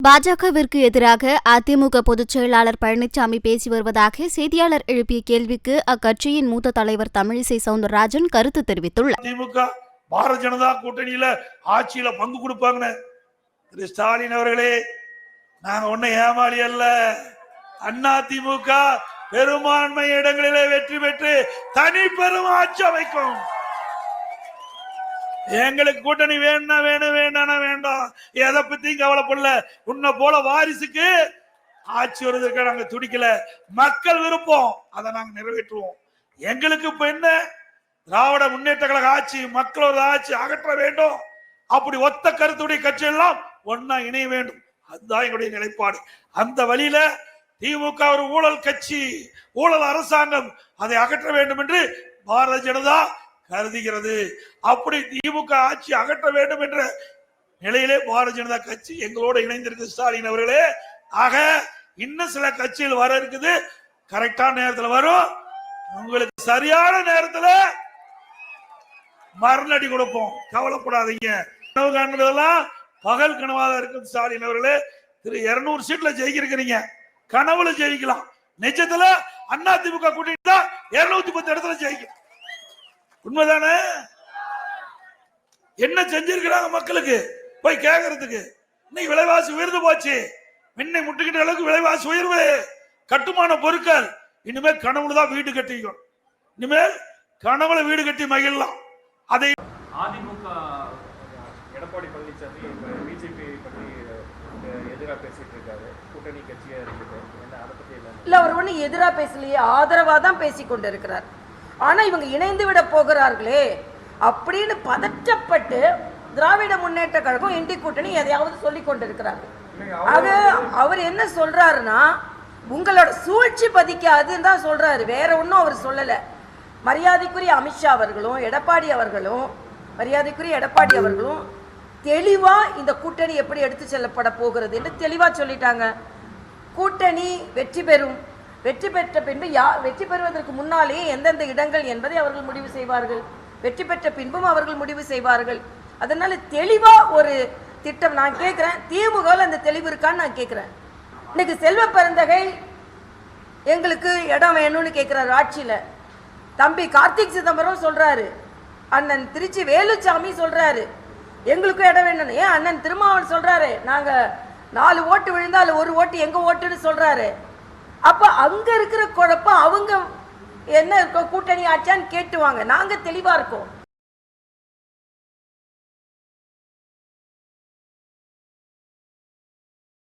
பாஜகவிற்கு எதிராக அதிமுக பொதுச் செயலாளர் பழனிசாமி பேசி வருவதாக செய்தியாளர் எழுப்பிய கேள்விக்கு அக்கட்சியின் மூத்த தலைவர் தமிழிசை சவுந்தரராஜன் கருத்து தெரிவித்துள்ளார். திமுக பாரதிய ஜனதா கூட்டணியில ஆட்சியில பங்கு கொடுப்பாங்க. திரு ஸ்டாலின் அவர்களே, நாங்க ஒன்னும் ஏமாளி அல்ல. அதிமுக பெரும்பான்மை இடங்களிலே வெற்றி பெற்று தனி பெரும் ஆட்சி அமைக்கும். எங்களுக்கு கூட்டணி வேணா வேணும், வேண்டானா வேண்டாம், எதை பத்தியும் கவலைப்படல. உன்னை போல வாரிசுக்கு ஆட்சி வருவதற்கு நாங்க துடிக்கல. மக்கள் விருப்பம், அதை நாங்க நிறைவேற்றுவோம். எங்களுக்கு இப்ப என்ன, திராவிட முன்னேற்ற கழக ஆட்சி, மக்களோட ஆட்சி அகற்ற வேண்டும். அப்படி ஒத்த கருத்துடைய கட்சி எல்லாம் ஒன்னா இணைய வேண்டும். அதுதான் எங்களுடைய நிலைப்பாடு. அந்த வழியில திமுக ஒரு ஊழல் கட்சி, ஊழல் அரசாங்கம், அதை அகற்ற வேண்டும் என்று பாரதிய ஜனதா கருதுகிறது. அப்படி திமுக ஆட்சி அகற்ற வேண்டும் என்ற நிலையிலே பாரதிய ஜனதா கட்சி எங்களோடு இணைந்திருக்கு ஸ்டாலின் அவர்களே. ஆக இன்னும் சில கட்சிகள் வர இருக்குது, கரெக்டான நேரத்தில் வரும். உங்களுக்கு சரியான நேரத்தில் மரணடி கொடுப்போம், கவலைப்படாதீங்க. கனவு காண்பதெல்லாம் பகல் கனவாக இருக்கும். ஸ்டாலின் அவர்களே, 200 சீட்ல ஜெயிக்கிறீங்க, கனவுல ஜெயிக்கலாம். நிஜத்துல அதிமுக கூட்டணி தான் 210 இடத்துல ஜெயிக்கும். உண்மைதானே? என்ன செஞ்சிருக்கிறாங்க மக்களுக்கு போய் கேட்கறதுக்கு. இன்னைக்கு விலைவாசி உயர்ந்து போச்சு. முன்னை முட்டுக்கிட்ட அளவுக்கு விலைவாசி உயர்வு. கட்டுமான பொருட்கள் இனிமேல் கனவுல தான் வீடு கட்டிக்கும். இனிமேல் கனவுல வீடு கட்டி மகிழலாம். அதை அதிமுக எடப்பாடி பழனிசாமி பிஜேபி பற்றி எதிராக பேசிட்டு இருக்காரு. கூட்டணி கட்சியா இருக்குது. அதை பத்தி இல்ல, அவர் ஒண்ணு எதிராக பேசலையே, ஆதரவா தான் பேசிக் கொண்டிருக்கிறார். ஆனா இவங்க இணைந்து விட போகிறார்களே அப்படின்னு பதற்றப்பட்டு திராவிட முன்னேற்ற கழகம் இண்டி கூட்டணி எதையாவது சொல்லி கொண்டிருக்கிறார். அது அவர் என்ன சொல்றாருன்னா, உங்களோட சூழ்ச்சி பதிக்காதுன்னு தான் சொல்றாரு, வேற ஒன்றும் அவர் சொல்லல. மரியாதைக்குரிய அமித்ஷா அவர்களும் எடப்பாடி அவர்களும் தெளிவா இந்த கூட்டணி எப்படி எடுத்து செல்லப்பட போகிறது என்று தெளிவா சொல்லிட்டாங்க. கூட்டணி வெற்றி பெறும். வெற்றி பெற்ற பின்பு வெற்றி பெறுவதற்கு முன்னாலேயே எந்தெந்த இடங்கள் என்பதை அவர்கள் முடிவு செய்வார்கள். வெற்றி பெற்ற பின்பும் அவர்கள் முடிவு செய்வார்கள். அதனால தெளிவா ஒரு திட்டம். நான் கேட்கிறேன், திமுகவில் அந்த தெளிவு இருக்கான்னு நான் கேட்கிறேன். இன்னைக்கு செல்வ பெருந்தகை எங்களுக்கு இடம் வேணும்னு கேட்கிறாரு ஆட்சியில. தம்பி கார்த்திக் சிதம்பரம் சொல்றாரு, அண்ணன் திருச்சி வேலுச்சாமி சொல்றாரு எங்களுக்கும் இடம் வேணும். ஏன் அண்ணன் திருமாவளவன் சொல்றாரு, நாங்க 4 ஓட்டு விழுந்தால் 1 ஓட்டு எங்க ஓட்டுன்னு சொல்றாரு. அப்ப அங்க இருக்கிற குழப்பம் அவங்க என்ன கூட்டணி ஆச்சான்னு கேட்டுவாங்க. நாங்க தெளிவா இருக்கோம்.